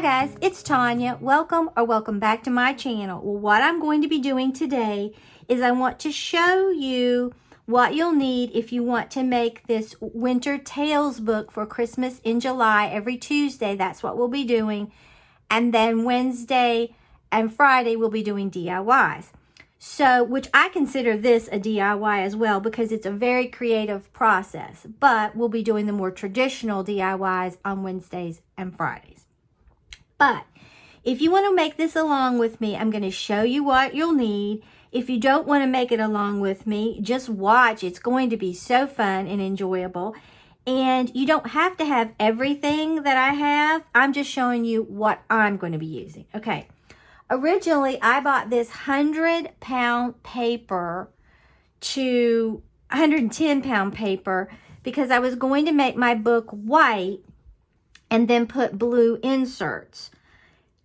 Hi guys, it's Tanya. Welcome back to my channel. Well, what I'm going to be doing today is I want to show you what you'll need if you want to make this Winter Tales book for Christmas in July every Tuesday. That's what we'll be doing. And then Wednesday and Friday we'll be doing DIYs. So, which I consider this a DIY as well because it's a very creative process. But we'll be doing the more traditional DIYs on Wednesdays and Fridays. But if you want to make this along with me, I'm going to show you what you'll need. If you don't want to make it along with me, just watch. It's going to be so fun and enjoyable. And you don't have to have everything that I have. I'm just showing you what I'm going to be using. Okay. Originally, I bought this 100-pound paper to 110-pound paper because I was going to make my book white and then put blue inserts.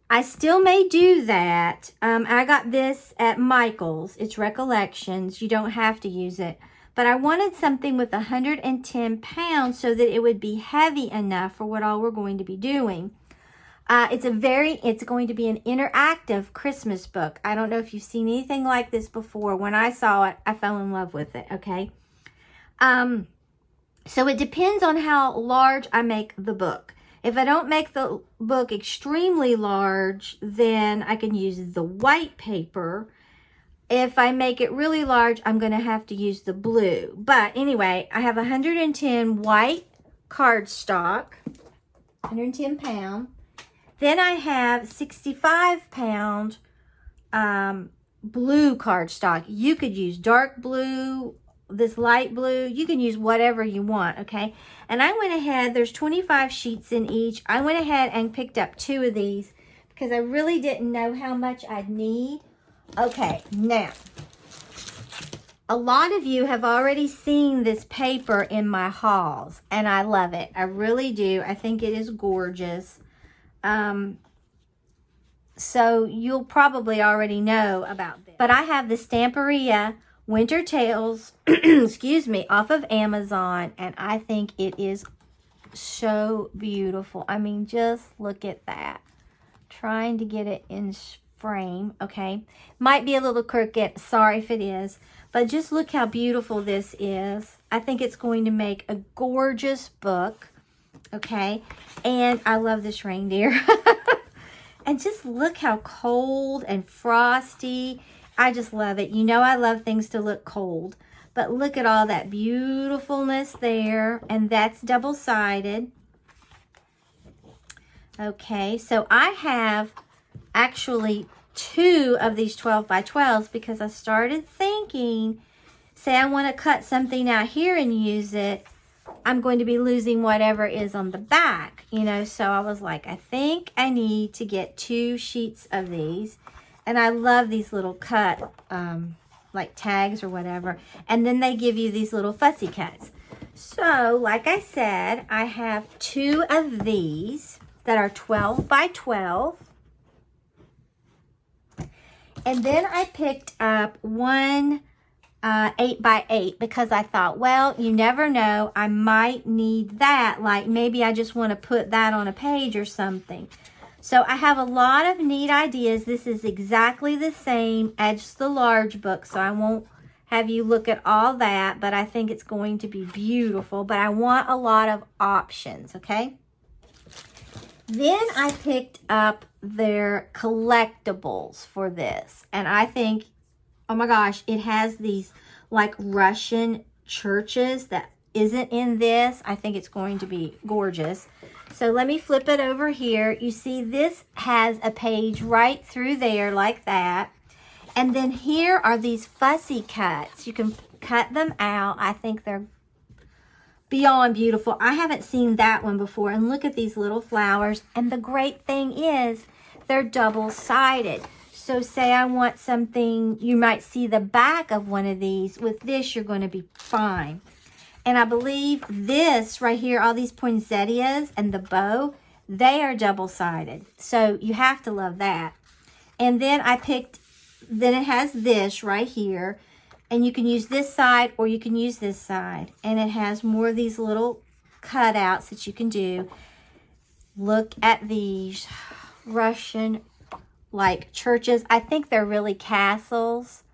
I still may do that. I got this at Michael's. It's Recollections. You don't have to use it. But I wanted something with 110 pounds so that it would be heavy enough for what all we're going to be doing. It's going to be an interactive Christmas book. I don't know if you've seen anything like this before. When I saw it, I fell in love with it, okay? So it depends on how large I make the book. If I don't make the book extremely large, then I can use the white paper. If I make it really large, I'm going to have to use the blue. But anyway, I have 110 white cardstock, 110 pound. Then I have 65 pound blue cardstock. You could use dark blue, this light blue. You can use whatever you want, okay? And I went ahead, there's 25 sheets in each. I went ahead and picked up 2 of these because I really didn't know how much I'd need. Okay, now, a lot of you have already seen this paper in my hauls, and I love it. I really do. I think it is gorgeous. So you'll probably already know about this. But I have the Stamperia Winter Tales, excuse me, off of Amazon, and I think it is so beautiful. I mean, just look at that. Trying to get it in frame, okay? Might be a little crooked, sorry if it is, but just look how beautiful this is. I think it's going to make a gorgeous book, okay? And I love this reindeer. And just look how cold and frosty. I just love it. You know I love things to look cold. But look at all that beautifulness there. And that's double-sided. Okay, so I have actually 2 of these 12 by 12s because I started thinking, say I want to cut something out here and use it, I'm going to be losing whatever is on the back, you know. So I was like, I think I need to get 2 sheets of these. And I love these little cut, like tags or whatever. And then they give you these little fussy cuts. So, like I said, I have 2 of these that are 12 by 12. And then I picked up one 8 by 8 because I thought, well, you never know. I might need that. Like maybe I just want to put that on a page or something. So I have a lot of neat ideas. This is exactly the same as the large book, so I won't have you look at all that, but I think it's going to be beautiful. But I want a lot of options, okay? Then I picked up their collectibles for this, and I think, oh my gosh, it has these like Russian churches that isn't in this. I think it's going to be gorgeous. So let me flip it over here. You see this has a page right through there like that. And then here are these fussy cuts. You can cut them out. I think they're beyond beautiful. I haven't seen that one before. And look at these little flowers. And the great thing is they're double-sided. So say I want something, you might see the back of one of these. With this, you're going to be fine. And I believe this right here, all these poinsettias and the bow, they are double-sided. So you have to love that. And then then it has this right here. And you can use this side or you can use this side. And it has more of these little cutouts that you can do. Look at these. Russian, like, churches. I think they're really castles,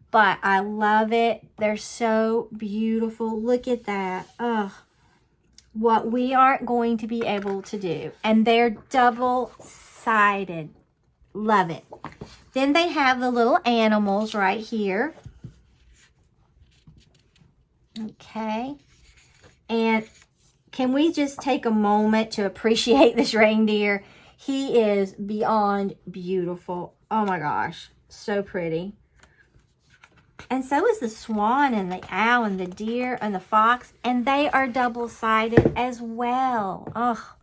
but I love it. They're so beautiful. Look at that. Ugh. What we aren't going to be able to do. And they're double-sided. Love it. Then they have the little animals right here. Okay. And can we just take a moment to appreciate this reindeer? He is beyond beautiful. Oh my gosh. So pretty. And so is the swan and the owl and the deer and the fox. And they are double-sided as well. Oh.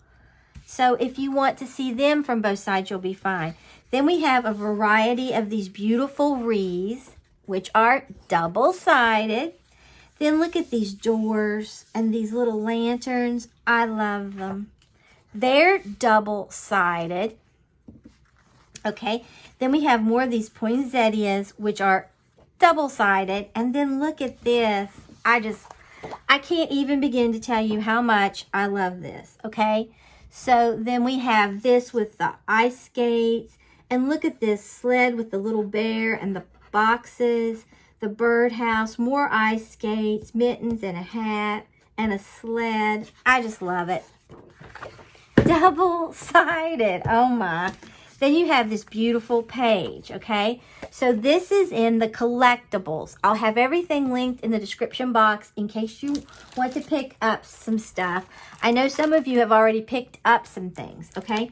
So if you want to see them from both sides, you'll be fine. Then we have a variety of these beautiful wreaths, which are double-sided. Then look at these doors and these little lanterns. I love them. They're double-sided. Okay. Then we have more of these poinsettias, which are double-sided. And then look at this. I can't even begin to tell you how much I love this. Okay. So then we have this with the ice skates. And look at this sled with the little bear and the boxes, the birdhouse, more ice skates, mittens and a hat and a sled. I just love it. Double-sided. Oh my. Then you have this beautiful page, okay? So this is in the Collectibles. I'll have everything linked in the description box in case you want to pick up some stuff. I know some of you have already picked up some things, okay?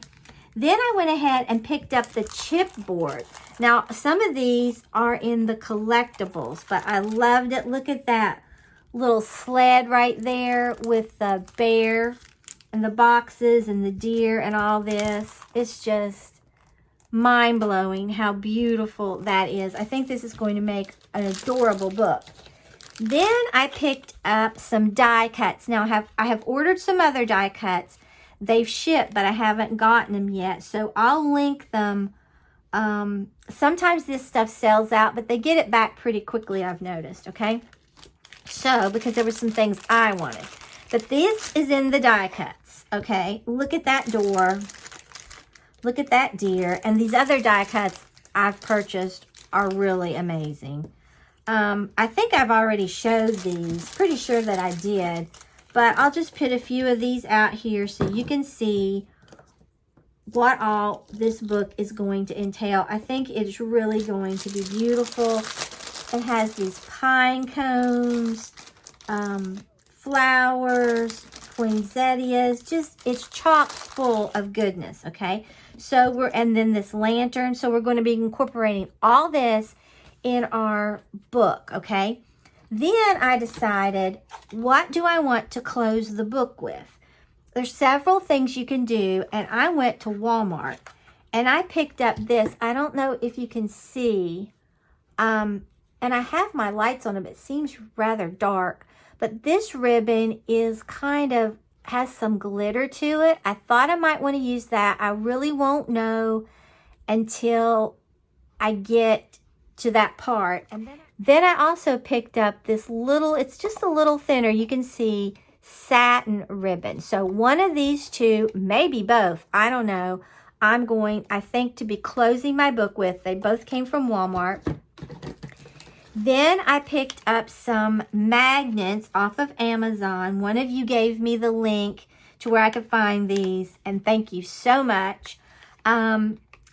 Then I went ahead and picked up the chipboard. Now, some of these are in the Collectibles, but I loved it. Look at that little sled right there with the bear and the boxes and the deer and all this. It's just mind-blowing how beautiful that is. I think this is going to make an adorable book. Then I picked up some die cuts. Now, I have ordered some other die cuts. They've shipped, but I haven't gotten them yet. So I'll link them. Sometimes this stuff sells out, but they get it back pretty quickly, I've noticed, okay? So, because there were some things I wanted. But this is in the die cuts, okay? Look at that door. Look at that deer. And these other die cuts I've purchased are really amazing. I think I've already showed these. Pretty sure that I did. But I'll just put a few of these out here so you can see what all this book is going to entail. I think it's really going to be beautiful. It has these pine cones, flowers, poinsettias. Just, it's chock full of goodness, okay? So and then this lantern. So we're going to be incorporating all this in our book, okay? Then I decided, what do I want to close the book with? There's several things you can do, and I went to Walmart, and I picked up this. I don't know if you can see, and I have my lights on it, but it seems rather dark, but this ribbon is has some glitter to it. I thought I might want to use that. I really won't know until I get to that part. And then I also picked up this little, it's just a little thinner, you can see, satin ribbon. So one of these two, maybe both, I don't know, I'm going, I think, to be closing my book with. They both came from Walmart. Then I picked up some magnets off of Amazon. One of you gave me the link to where I could find these, and thank you so much.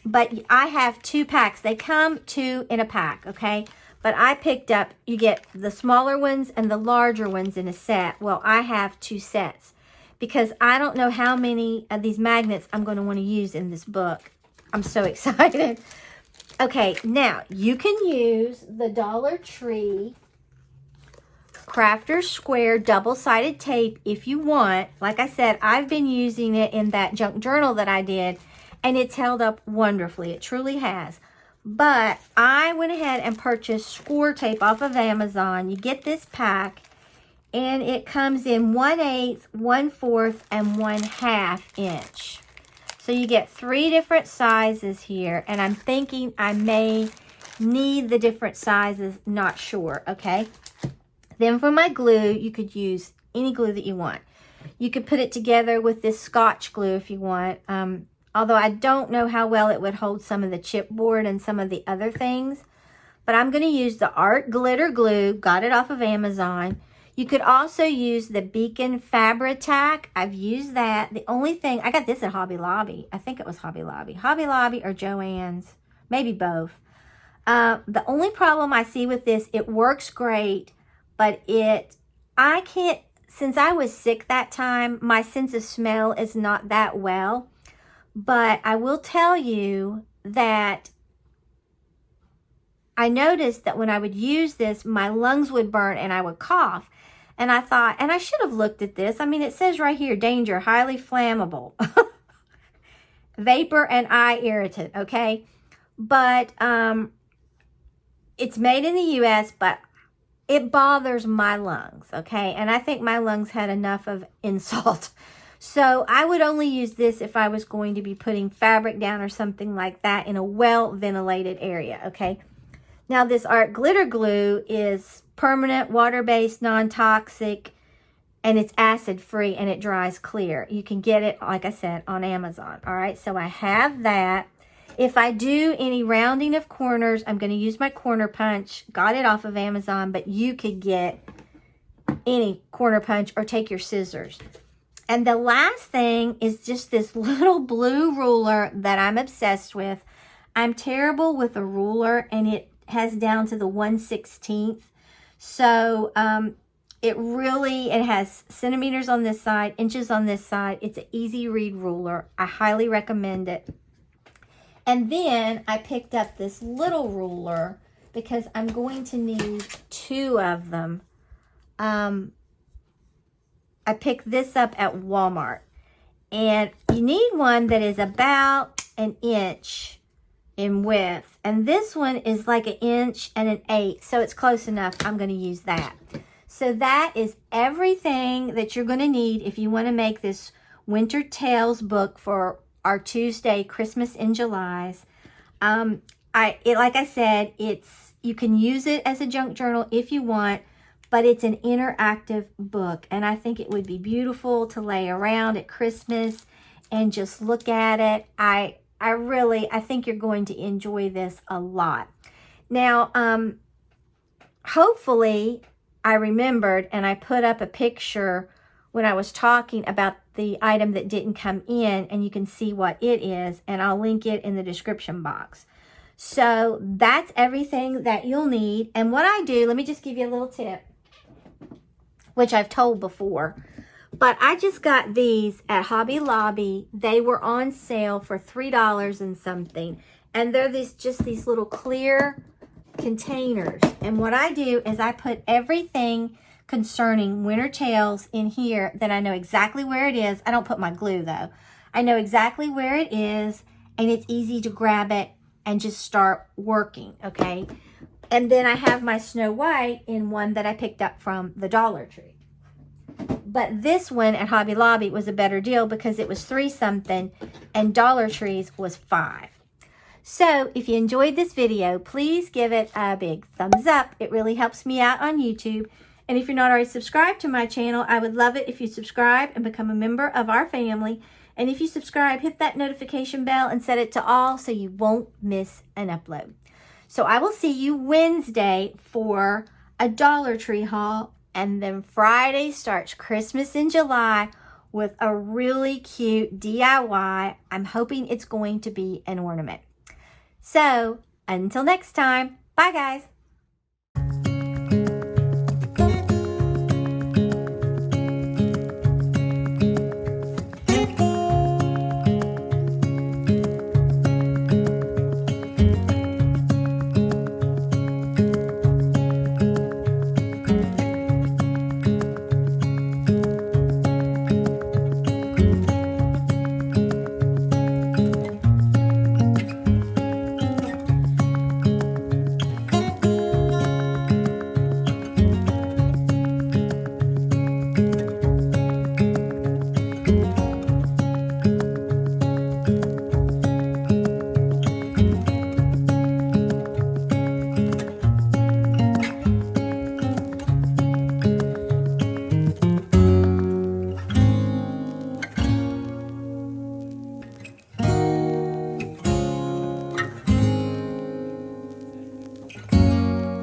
But I have 2 packs. They come 2 in a pack, okay? But I picked up, you get the smaller ones and the larger ones in a set. Well, I have 2 sets because I don't know how many of these magnets I'm going to want to use in this book. I'm so excited. Okay, now you can use the Dollar Tree Crafter's Square double-sided tape if you want. Like I said, I've been using it in that junk journal that I did, and it's held up wonderfully. It truly has. But I went ahead and purchased score tape off of Amazon. You get this pack, and it comes in 1/8, 1/4, and 1/2 inch. So you get 3 different sizes here, and I'm thinking I may need the different sizes, not sure, okay? Then for my glue, you could use any glue that you want. You could put it together with this Scotch glue if you want. Although I don't know how well it would hold some of the chipboard and some of the other things. But I'm going to use the Art Glitter Glue. Got it off of Amazon. You could also use the Beacon Fabri-Tac. I've used that. The only thing, I got this at Hobby Lobby. I think it was Hobby Lobby. Hobby Lobby or Joann's. Maybe both. The only problem I see with this, it works great, but I can't, since I was sick that time, my sense of smell is not that well. But I will tell you that I noticed that when I would use this, my lungs would burn and I would cough. And I thought, and I should have looked at this. I mean, it says right here, danger, highly flammable. Vapor and eye irritant, okay? But it's made in the U.S., but it bothers my lungs, okay? And I think my lungs had enough of insult. So I would only use this if I was going to be putting fabric down or something like that in a well-ventilated area, okay? Now, this Art Glitter Glue is permanent, water-based, non-toxic, and it's acid-free, and it dries clear. You can get it, like I said, on Amazon, all right? So I have that. If I do any rounding of corners, I'm going to use my corner punch. Got it off of Amazon, but you could get any corner punch or take your scissors. And the last thing is just this little blue ruler that I'm obsessed with. I'm terrible with a ruler, and it has down to the 1/16. So it has centimeters on this side, inches on this side. It's an easy read ruler. I highly recommend it. And then I picked up this little ruler because I'm going to need 2 of them. I picked this up at Walmart. And you need one that is about an inch in width. And this one is like an inch and an eighth. So it's close enough. I'm going to use that. So that is everything that you're going to need if you want to make this Winter Tales book for our Tuesday Christmas in July's. Like I said, you can use it as a junk journal if you want, but it's an interactive book, and I think it would be beautiful to lay around at Christmas and just look at it. I think you're going to enjoy this a lot. Now, hopefully I remembered and I put up a picture when I was talking about the item that didn't come in, and you can see what it is, and I'll link it in the description box. So that's everything that you'll need. And what I do, let me just give you a little tip, which I've told before, but I just got these at Hobby Lobby. They were on sale for $3 and something, and they're just these little clear containers. And what I do is I put everything concerning Winter Tales in here that I know exactly where it is. I don't put my glue though. I know exactly where it is, and it's easy to grab it and just start working, okay? And then I have my Snow White in one that I picked up from the Dollar Tree. But this one at Hobby Lobby was a better deal because it was $3 something and Dollar Tree's was $5. So if you enjoyed this video, please give it a big thumbs up. It really helps me out on YouTube. And if you're not already subscribed to my channel, I would love it if you subscribe and become a member of our family. And if you subscribe, hit that notification bell and set it to all so you won't miss an upload. So I will see you Wednesday for a Dollar Tree haul. And then Friday starts Christmas in July with a really cute DIY. I'm hoping it's going to be an ornament. So until next time, bye guys.